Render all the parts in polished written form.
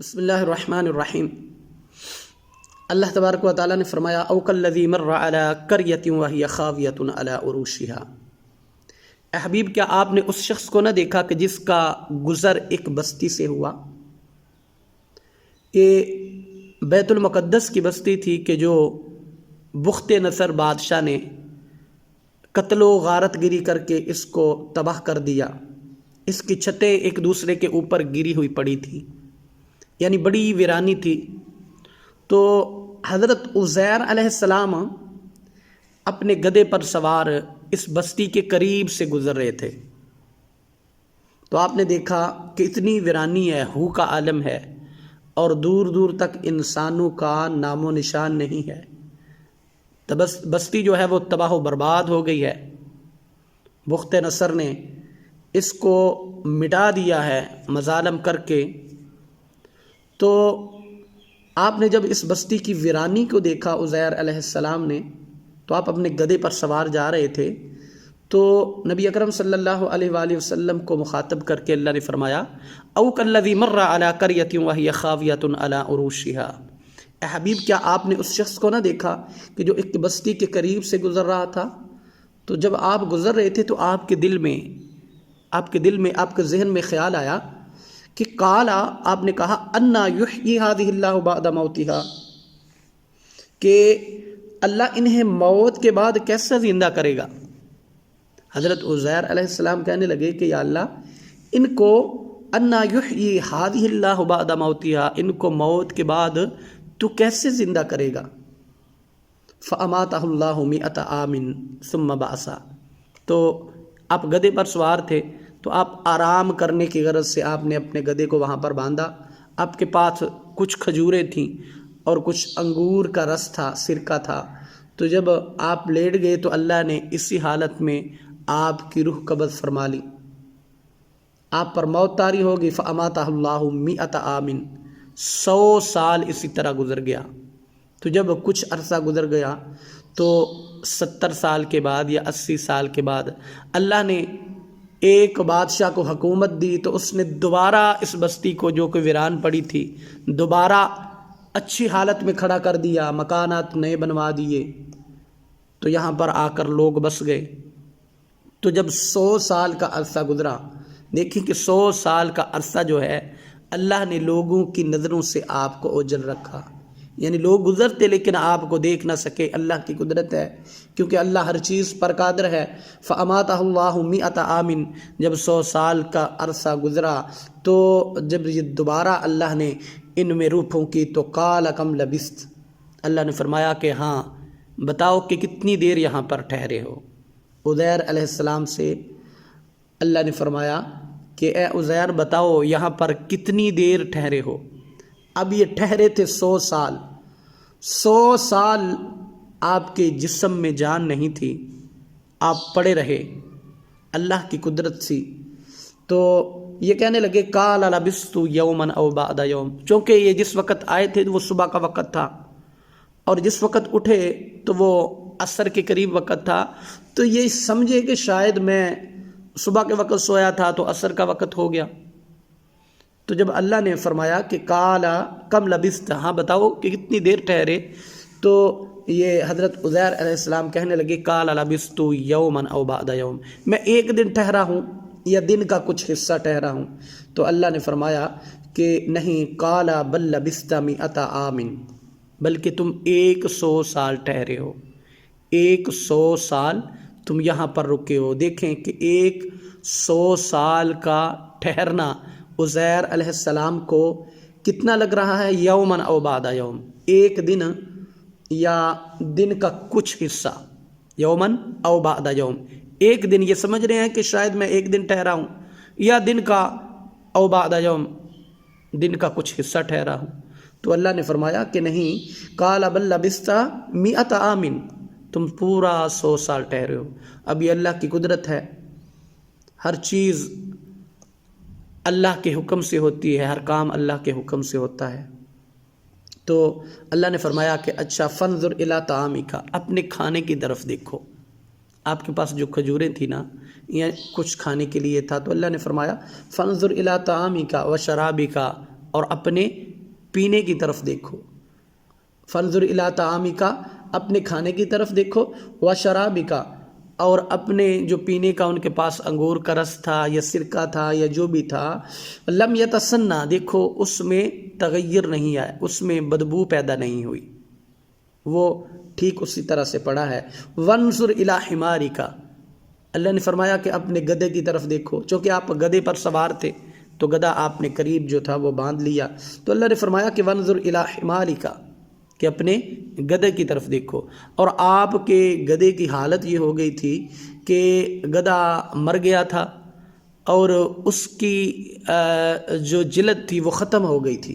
بسم اللہ الرحمن الرحیم۔ اللہ تبارک و تعالیٰ نے فرمایا او کالذی مر علی قریۃ وہی خاویۃ علی عروشہا۔ اے حبیب، کیا آپ نے اس شخص کو نہ دیکھا کہ جس کا گزر ایک بستی سے ہوا؟ یہ بیت المقدس کی بستی تھی کہ جو بخت نصر بادشاہ نے قتل و غارت گری کر کے اس کو تباہ کر دیا۔ اس کی چھتیں ایک دوسرے کے اوپر گری ہوئی پڑی تھی، یعنی بڑی ویرانی تھی۔ تو حضرت عزیر علیہ السلام اپنے گدھے پر سوار اس بستی کے قریب سے گزر رہے تھے، تو آپ نے دیکھا کہ اتنی ویرانی ہے، ہو کا عالم ہے، اور دور دور تک انسانوں کا نام و نشان نہیں ہے۔ بستی جو ہے وہ تباہ و برباد ہو گئی ہے۔ بخت نصر نے اس کو مٹا دیا ہے مظالم کر کے۔ تو آپ نے جب اس بستی کی ویرانی کو دیکھا عزیر علیہ السلام نے، تو آپ اپنے گدھے پر سوار جا رہے تھے، تو نبی اکرم صلی اللہ علیہ وآلہ وسلم کو مخاطب کر کے اللہ نے فرمایا او کالذی مر علی قریۃ وہی خاویۃ علی عروشہا۔ اے حبیب، کیا آپ نے اس شخص کو نہ دیکھا کہ جو ایک بستی کے قریب سے گزر رہا تھا؟ تو جب آپ گزر رہے تھے تو آپ کے دل میں آپ کے ذہن میں خیال آیا کہ قالا، آپ نے کہا انا یحیی ہذہ اللہ بعد موتہا، کہ اللہ انہیں موت کے بعد کیسے زندہ کرے گا۔ حضرت عزیر علیہ السلام کہنے لگے کہ یا اللہ، ان کو انا یحیی ہذہ اللہ بعد موتہا، ان کو موت کے بعد تو کیسے زندہ کرے گا۔ فاماتہ اللہ مئۃ عام ثم بعثہ۔ تو آپ گدھے پر سوار تھے، تو آپ آرام کرنے کی غرض سے آپ نے اپنے گدھے کو وہاں پر باندھا۔ آپ کے پاس کچھ کھجوریں تھیں اور کچھ انگور کا رس تھا، سرکہ تھا۔ تو جب آپ لیٹ گئے تو اللہ نے اسی حالت میں آپ کی روح قبض فرما لی، آپ پر موت طاری ہوگی۔ فاماتہ اللہ مئۃ عام، 100 سال اسی طرح گزر گیا۔ تو جب کچھ عرصہ گزر گیا تو 70 سال کے بعد یا 80 سال کے بعد اللہ نے ایک بادشاہ کو حکومت دی، تو اس نے دوبارہ اس بستی کو جو کہ ویران پڑی تھی دوبارہ اچھی حالت میں کھڑا کر دیا، مکانات نئے بنوا دیے، تو یہاں پر آ کر لوگ بس گئے۔ تو جب 100 سال کا عرصہ گزرا، دیکھیں کہ 100 سال کا عرصہ جو ہے اللہ نے لوگوں کی نظروں سے آپ کو اوجھل رکھا، یعنی لوگ گزرتے لیکن آپ کو دیکھ نہ سکے۔ اللہ کی قدرت ہے، کیونکہ اللہ ہر چیز پر قادر ہے۔ فاماتہ اللہ مئۃ عام، جب 100 سال کا عرصہ گزرا تو جب یہ دوبارہ اللہ نے ان میں روح پھونکی تو قال کم لبثت، اللہ نے فرمایا کہ ہاں بتاؤ کہ کتنی دیر یہاں پر ٹھہرے ہو۔ عزیر علیہ السلام سے اللہ نے فرمایا کہ اے عزیر، بتاؤ یہاں پر کتنی دیر ٹھہرے ہو۔ اب یہ ٹھہرے تھے 100 سال۔ 100 سال آپ کے جسم میں جان نہیں تھی، آپ پڑے رہے، اللہ کی قدرت سی۔ تو یہ کہنے لگے قال لبثت یوما او بعد یوم، چونکہ یہ جس وقت آئے تھے وہ صبح کا وقت تھا، اور جس وقت اٹھے تو وہ عصر کے قریب وقت تھا، تو یہ سمجھے کہ شاید میں صبح کے وقت سویا تھا تو عصر کا وقت ہو گیا۔ تو جب اللہ نے فرمایا کہ قال کم لبثت، ہاں بتاؤ کہ کتنی دیر ٹھہرے، تو یہ حضرت عزیر علیہ السلام کہنے لگے قال لبثت یوما او بعد یوم، میں ایک دن ٹھہرا ہوں یا دن کا کچھ حصہ ٹھہرا ہوں۔ تو اللہ نے فرمایا کہ نہیں، قال بل لبثت مئۃ عام، بلکہ تم 100 سال ٹھہرے ہو، 100 سال تم یہاں پر رکے ہو۔ دیکھیں کہ 100 سال کا ٹھہرنا عزیر علیہ السلام کو کتنا لگ رہا ہے؟ یومن او بعد یوم، ایک دن یا دن کا کچھ حصہ، یومن او بعد یوم، ایک دن۔ یہ سمجھ رہے ہیں کہ شاید میں ایک دن ٹھہرا ہوں یا دن کا او بعد یوم، دن کا کچھ حصہ ٹھہرا ہوں۔ تو اللہ نے فرمایا کہ نہیں، قال بل لبثت مئۃ عام، تم پورا 100 سال ٹھہرے ہو۔ اب یہ اللہ کی قدرت ہے، ہر چیز اللہ کے حکم سے ہوتی ہے، ہر کام اللہ کے حکم سے ہوتا ہے۔ تو اللہ نے فرمایا کہ اچھا فانظر الی طعامک، اپنے کھانے کی طرف دیکھو۔ آپ کے پاس جو کھجوریں تھیں نا، یہ کچھ کھانے کے لیے تھا، تو اللہ نے فرمایا فانظر الی طعامک و شرابک، اور اپنے پینے کی طرف دیکھو، فانظر الی طعامک، اپنے کھانے کی طرف دیکھو، وشرابک، اور اپنے جو پینے کا ان کے پاس انگور کا رس تھا یا سرکہ تھا یا جو بھی تھا، لم یتسنہ، دیکھو اس میں تغیر نہیں آیا، اس میں بدبو پیدا نہیں ہوئی، وہ ٹھیک اسی طرح سے پڑا ہے۔ وانظر الی حمارک، اللہ نے فرمایا کہ اپنے گدھے کی طرف دیکھو، چونکہ آپ گدھے پر سوار تھے تو گدھا آپ نے قریب جو تھا وہ باندھ لیا، تو اللہ نے فرمایا کہ وانظر الی حمارک، کہ اپنے گدھے کی طرف دیکھو۔ اور آپ کے گدھے کی حالت یہ ہو گئی تھی کہ گدھا مر گیا تھا اور اس کی جو جلد تھی وہ ختم ہو گئی تھی،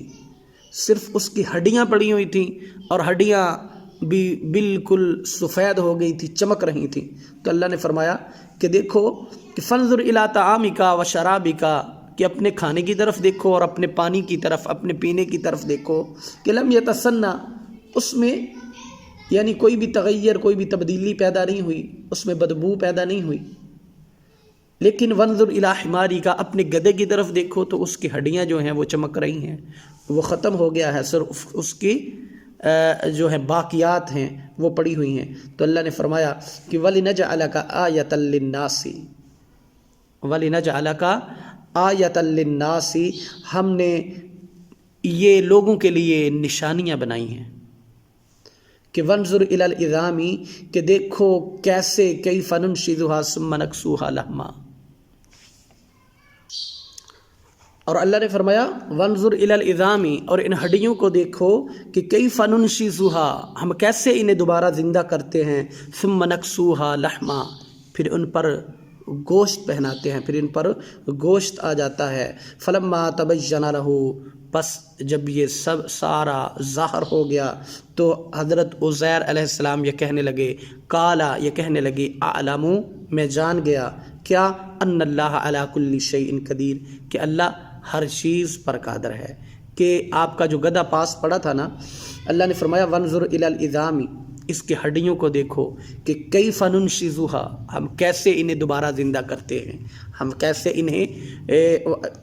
صرف اس کی ہڈیاں پڑی ہوئی تھیں، اور ہڈیاں بھی بالکل سفید ہو گئی تھی، چمک رہی تھیں۔ تو اللہ نے فرمایا کہ دیکھو کہ فانظر الی طعامک و شرابک، کہ اپنے کھانے کی طرف دیکھو اور اپنے پانی کی طرف، اپنے پینے کی طرف دیکھو، کہ لم یتسنہ، اس میں یعنی کوئی بھی تغیر، کوئی بھی تبدیلی پیدا نہیں ہوئی، اس میں بدبو پیدا نہیں ہوئی۔ لیکن وانظر الی حمارک، اپنے گدھے کی طرف دیکھو تو اس کی ہڈیاں جو ہیں وہ چمک رہی ہیں، وہ ختم ہو گیا ہے، صرف اس کی جو ہے باقیات ہیں وہ پڑی ہوئی ہیں۔ تو اللہ نے فرمایا کہ وَلِنَجْعَلَكَ آیَةً لِلنَّاسِ، وَلِنَجْعَلَكَ آیَةً لِلنَّاسِ، ہم نے یہ لوگوں کے لیے نشانیاں بنائی ہیں، کہ وانظر الی العظام، کہ دیکھو کیسے کیف ننشزها ثم نکسوها لحما۔ اور اللہ نے فرمایا وانظر الی العظام، اور ان ہڈیوں کو دیکھو کہ کیف ننشزها، ہم کیسے انہیں دوبارہ زندہ کرتے ہیں، ثم نکسوها لحما، پھر ان پر گوشت پہناتے ہیں، پھر ان پر گوشت آ جاتا ہے۔ فلما تبین لہ، بس جب یہ سب سارا ظاہر ہو گیا تو حضرت عزیر علیہ السلام یہ کہنے لگے، کالا، یہ کہنے لگے، اعلم، میں جان گیا، کیا، ان اللہ علی کل شیء قدیر، کہ اللہ ہر چیز پر قادر ہے۔ کہ آپ کا جو گدھا پاس پڑا تھا نا، اللہ نے فرمایا وانظر الی العظام، اس کی ہڈیوں کو دیکھو کہ کیف ننشزها، ہم کیسے انہیں دوبارہ زندہ کرتے ہیں، ہم کیسے انہیں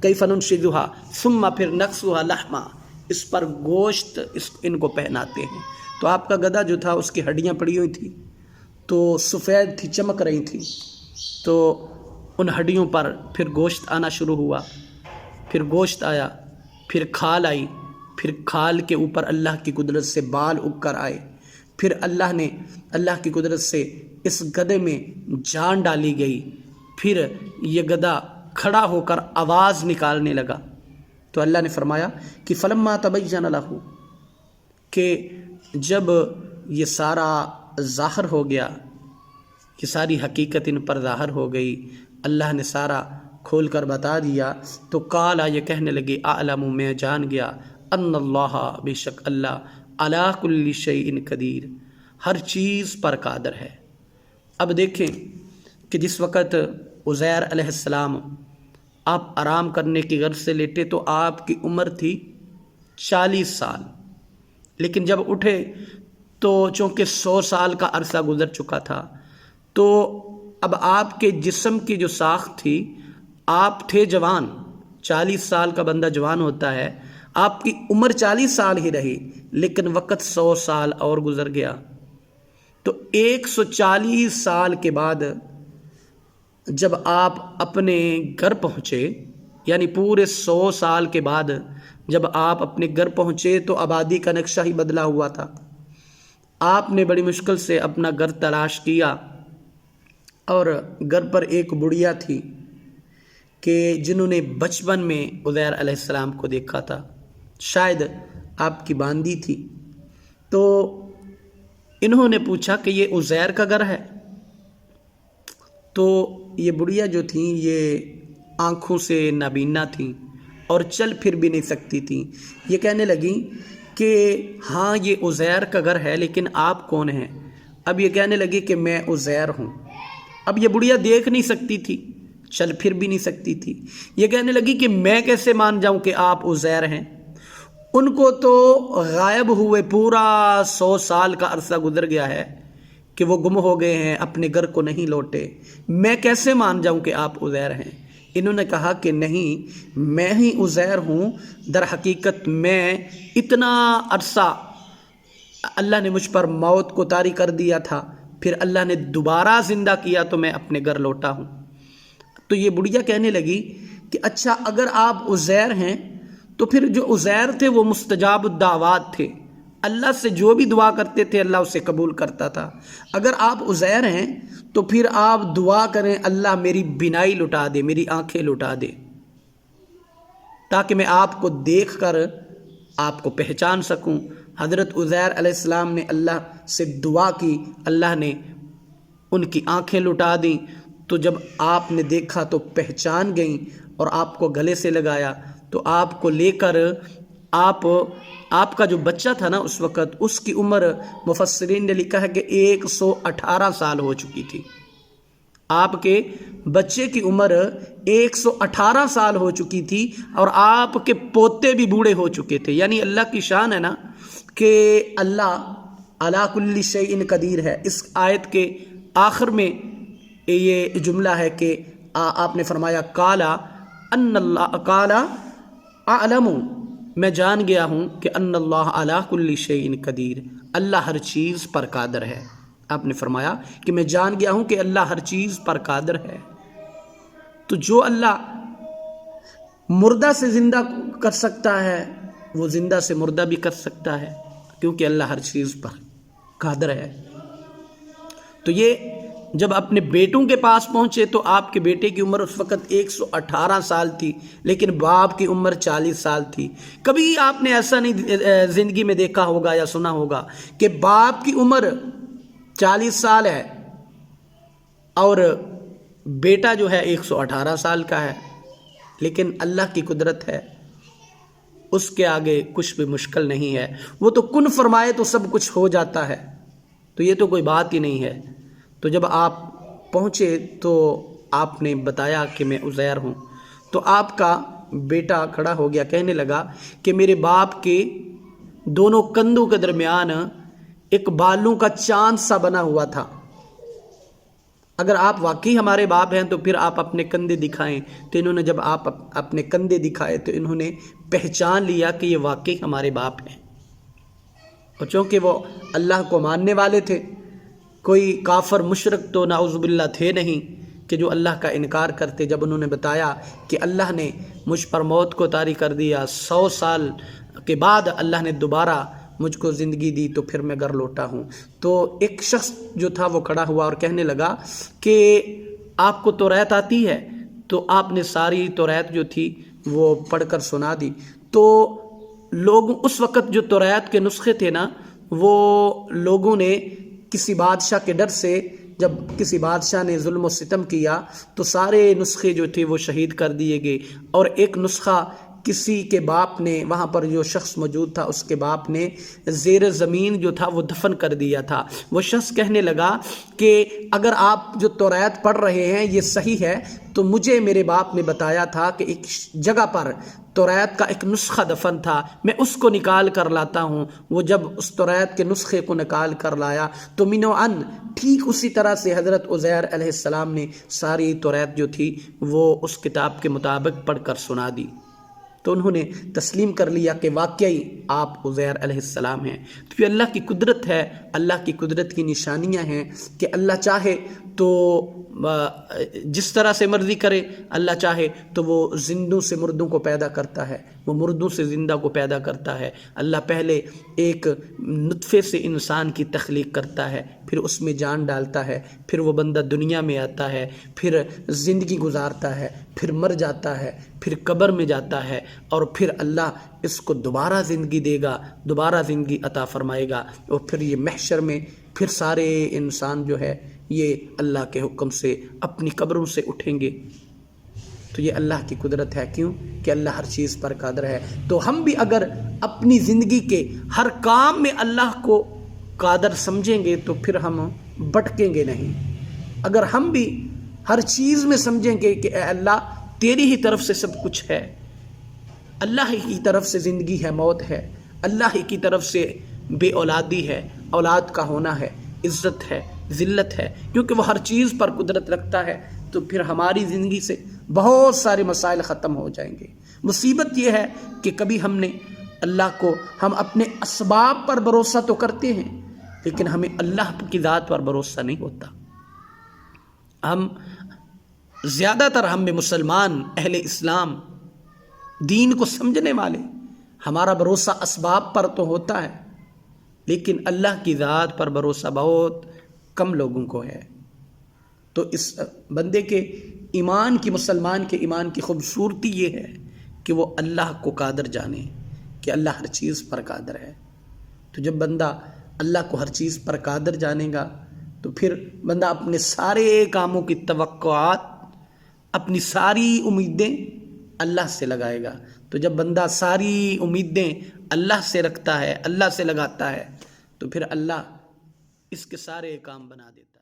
کیف ننشزها، ثم پھر نکسوها لحما، اس پر گوشت ان کو پہناتے ہیں۔ تو آپ کا گدھا جو تھا اس کی ہڈیاں پڑی ہوئی تھی تو سفید تھی، چمک رہی تھی، تو ان ہڈیوں پر پھر گوشت آنا شروع ہوا، پھر گوشت آیا، پھر کھال آئی، پھر کھال کے اوپر اللہ کی قدرت سے بال اگ کر آئے، پھر اللہ کی قدرت سے اس گدھے میں جان ڈالی گئی، پھر یہ گدھا کھڑا ہو کر آواز نکالنے لگا۔ تو اللہ نے فرمایا کہ فلما تبین لہ، کہ جب یہ سارا ظاہر ہو گیا، یہ ساری حقیقت ان پر ظاہر ہو گئی، اللہ نے سارا کھول کر بتا دیا، تو کالا، یہ کہنے لگے، اعلم، میں جان گیا، ان اللہ، بے شک اللہ، علی کل شیء قدیر، ہر چیز پر قادر ہے۔ اب دیکھیں کہ جس وقت عزیر علیہ السلام آپ آرام کرنے کی غرض سے لیٹے تو آپ کی عمر تھی 40 سال، لیکن جب اٹھے تو چونکہ 100 سال کا عرصہ گزر چکا تھا، تو اب آپ کے جسم کی جو ساخت تھی، آپ تھے جوان، 40 سال کا بندہ جوان ہوتا ہے، آپ کی عمر 40 سال ہی رہی، لیکن وقت 100 سال اور گزر گیا۔ تو 140 سال کے بعد جب آپ اپنے گھر پہنچے، یعنی پورے 100 سال کے بعد جب آپ اپنے گھر پہنچے تو آبادی کا نقشہ ہی بدلا ہوا تھا۔ آپ نے بڑی مشکل سے اپنا گھر تلاش کیا، اور گھر پر ایک بڑھیا تھی کہ جنہوں نے بچپن میں عزیر علیہ السلام کو دیکھا تھا، شاید آپ کی باندی تھی، تو انہوں نے پوچھا کہ یہ عزیر کا گھر ہے؟ تو یہ بڑھیا جو تھیں یہ آنکھوں سے نابینا تھیں اور چل پھر بھی نہیں سکتی تھیں، یہ کہنے لگیں کہ ہاں یہ عزیر کا گھر ہے، لیکن آپ کون ہیں؟ اب یہ کہنے لگی کہ میں عزیر ہوں۔ اب یہ بڑھیا دیکھ نہیں سکتی تھی، چل پھر بھی نہیں سکتی تھی، یہ کہنے لگی کہ میں کیسے مان جاؤں کہ آپ عزیر ہیں؟ ان کو تو غائب ہوئے پورا 100 سال کا عرصہ گزر گیا ہے کہ وہ گم ہو گئے ہیں، اپنے گھر کو نہیں لوٹے، میں کیسے مان جاؤں کہ آپ عزیر ہیں؟ انہوں نے کہا کہ نہیں، میں ہی عزیر ہوں، در حقیقت میں اتنا عرصہ اللہ نے مجھ پر موت کو طاری کر دیا تھا، پھر اللہ نے دوبارہ زندہ کیا تو میں اپنے گھر لوٹا ہوں۔ تو یہ بڑھیا کہنے لگی کہ اچھا اگر آپ عزیر ہیں تو پھر جو عزیر تھے وہ مستجاب الدعوات تھے، اللہ سے جو بھی دعا کرتے تھے اللہ اسے قبول کرتا تھا۔ اگر آپ عزیر ہیں تو پھر آپ دعا کریں اللہ میری بینائی لٹا دے، میری آنکھیں لٹا دے، تاکہ میں آپ کو دیکھ کر آپ کو پہچان سکوں۔ حضرت عزیر علیہ السلام نے اللہ سے دعا کی، اللہ نے ان کی آنکھیں لٹا دیں، تو جب آپ نے دیکھا تو پہچان گئیں اور آپ کو گلے سے لگایا، تو آپ کو لے کر آپ کا جو بچہ تھا نا اس وقت، اس کی عمر مفسرین نے لکھا ہے کہ 118 سال ہو چکی تھی۔ آپ کے بچے کی عمر 118 سال ہو چکی تھی اور آپ کے پوتے بھی بوڑھے ہو چکے تھے۔ یعنی اللہ کی شان ہے نا کہ اللہ علی کل شیء قدیر ہے۔ اس آیت کے آخر میں یہ جملہ ہے کہ آپ نے فرمایا قالا اعلم، میں جان گیا ہوں کہ ان اللہ علی کل شیء قدیر، اللہ ہر چیز پر قادر ہے۔ آپ نے فرمایا کہ میں جان گیا ہوں کہ اللہ ہر چیز پر قادر ہے۔ تو جو اللہ مردہ سے زندہ کر سکتا ہے وہ زندہ سے مردہ بھی کر سکتا ہے، کیونکہ اللہ ہر چیز پر قادر ہے۔ تو یہ جب اپنے بیٹوں کے پاس پہنچے تو آپ کے بیٹے کی عمر اس وقت 118 سال تھی، لیکن باپ کی عمر 40 سال تھی۔ کبھی آپ نے ایسا نہیں زندگی میں دیکھا ہوگا یا سنا ہوگا کہ باپ کی عمر 40 سال ہے اور بیٹا جو ہے 118 سال کا ہے، لیکن اللہ کی قدرت ہے، اس کے آگے کچھ بھی مشکل نہیں ہے۔ وہ تو کن فرمائے تو سب کچھ ہو جاتا ہے، تو یہ تو کوئی بات ہی نہیں ہے۔ تو جب آپ پہنچے تو آپ نے بتایا کہ میں عزیر ہوں، تو آپ کا بیٹا کھڑا ہو گیا، کہنے لگا کہ میرے باپ کے دونوں کندھوں کے درمیان ایک بالوں کا چاند سا بنا ہوا تھا۔ اگر آپ واقعی ہمارے باپ ہیں تو پھر آپ اپنے کندھے دکھائیں۔ تو انہوں نے جب آپ اپنے کندھے دکھائے تو انہوں نے پہچان لیا کہ یہ واقعی ہمارے باپ ہیں، اور چونکہ وہ اللہ کو ماننے والے تھے، کوئی کافر مشرک تو نعوذ باللہ تھے نہیں کہ جو اللہ کا انکار کرتے۔ جب انہوں نے بتایا کہ اللہ نے مجھ پر موت کو طاری کر دیا، 100 سال کے بعد اللہ نے دوبارہ مجھ کو زندگی دی، تو پھر میں گھر لوٹا ہوں، تو ایک شخص جو تھا وہ کھڑا ہوا اور کہنے لگا کہ آپ کو توریت آتی ہے؟ تو آپ نے ساری توریت جو تھی وہ پڑھ کر سنا دی۔ تو لوگ اس وقت جو توریت کے نسخے تھے نا، وہ لوگوں نے کسی بادشاہ کے ڈر سے، جب کسی بادشاہ نے ظلم و ستم کیا تو سارے نسخے جو تھے وہ شہید کر دیے گئے، اور ایک نسخہ کسی کے باپ نے، وہاں پر جو شخص موجود تھا اس کے باپ نے زیر زمین جو تھا وہ دفن کر دیا تھا۔ وہ شخص کہنے لگا کہ اگر آپ جو توریت پڑھ رہے ہیں یہ صحیح ہے تو مجھے میرے باپ نے بتایا تھا کہ ایک جگہ پر توریت کا ایک نسخہ دفن تھا، میں اس کو نکال کر لاتا ہوں۔ وہ جب اس توریت کے نسخے کو نکال کر لایا تو منوعاً ٹھیک اسی طرح سے حضرت عزیر علیہ السلام نے ساری توریت جو تھی وہ اس کتاب کے مطابق پڑھ کر سنا دی۔ تو انہوں نے تسلیم کر لیا کہ واقعی آپ عزیر علیہ السلام ہیں۔ تو یہ اللہ کی قدرت ہے، اللہ کی قدرت کی نشانیاں ہیں کہ اللہ چاہے تو جس طرح سے مرضی کرے، اللہ چاہے تو وہ زندوں سے مردوں کو پیدا کرتا ہے، وہ مردوں سے زندہ کو پیدا کرتا ہے۔ اللہ پہلے ایک نطفے سے انسان کی تخلیق کرتا ہے، پھر اس میں جان ڈالتا ہے، پھر وہ بندہ دنیا میں آتا ہے، پھر زندگی گزارتا ہے، پھر مر جاتا ہے، پھر قبر میں جاتا ہے، اور پھر اللہ اس کو دوبارہ زندگی دے گا، دوبارہ زندگی عطا فرمائے گا، اور پھر یہ محشر میں پھر سارے انسان جو ہے یہ اللہ کے حکم سے اپنی قبروں سے اٹھیں گے۔ تو یہ اللہ کی قدرت ہے، کیوں کہ اللہ ہر چیز پر قادر ہے۔ تو ہم بھی اگر اپنی زندگی کے ہر کام میں اللہ کو قادر سمجھیں گے تو پھر ہم بھٹکیں گے نہیں۔ اگر ہم بھی ہر چیز میں سمجھیں گے کہ اے اللہ تیری ہی طرف سے سب کچھ ہے، اللہ ہی کی طرف سے زندگی ہے، موت ہے، اللہ ہی کی طرف سے بے اولادی ہے، اولاد کا ہونا ہے، عزت ہے، ذلت ہے، کیونکہ وہ ہر چیز پر قدرت رکھتا ہے۔ تو پھر ہماری زندگی سے بہت سارے مسائل ختم ہو جائیں گے۔ مصیبت یہ ہے کہ کبھی ہم اپنے اسباب پر بھروسہ تو کرتے ہیں، لیکن ہمیں اللہ کی ذات پر بھروسہ نہیں ہوتا۔ زیادہ تر ہم میں مسلمان، اہل اسلام، دین کو سمجھنے والے، ہمارا بھروسہ اسباب پر تو ہوتا ہے، لیکن اللہ کی ذات پر بھروسہ بہت کم لوگوں کو ہے۔ تو اس بندے کے ایمان کی، مسلمان کے ایمان کی خوبصورتی یہ ہے کہ وہ اللہ کو قادر جانے کہ اللہ ہر چیز پر قادر ہے۔ تو جب بندہ اللہ کو ہر چیز پر قادر جانے گا تو پھر بندہ اپنے سارے کاموں کی توقعات، اپنی ساری امیدیں اللہ سے لگائے گا۔ تو جب بندہ ساری امیدیں اللہ سے رکھتا ہے، اللہ سے لگاتا ہے، تو پھر اللہ اس کے سارے کام بنا دیتا ہے۔